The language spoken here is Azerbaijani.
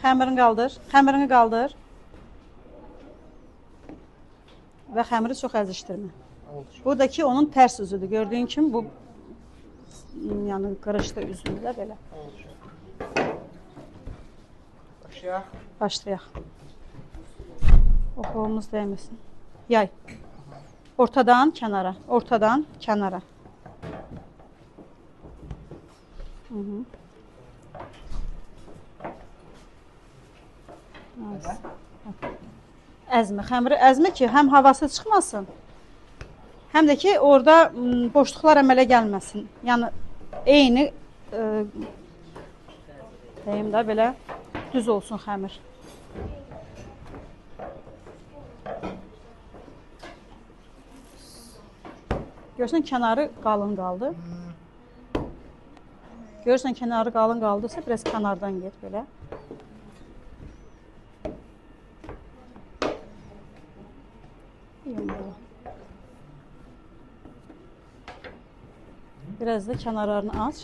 Xəmirini qaldır. Xəmirini qaldır. Və xəmiri çox əzişdirmə. Bu da ki, onun tərs üzüdür. Gördüyün kimi bu yəni qırışdı üzünü də belə. Başlayaq. Başlayaq. Oxumuz dəyməsin. Yay. Ortadan kənara. Ortadan kənara. Əzmə, xəmiri əzmə ki, həm havası çıxmasın, həm də ki, orada boşluqlar əmələ gəlməsin. Yəni, eyni deyim də belə düz olsun xəmir. Görürsən, kənarı qalın qaldı. Görürsən, kənarı qalın qaldısa, biraz kənardan get belə. Biraz da kənarlarını aç.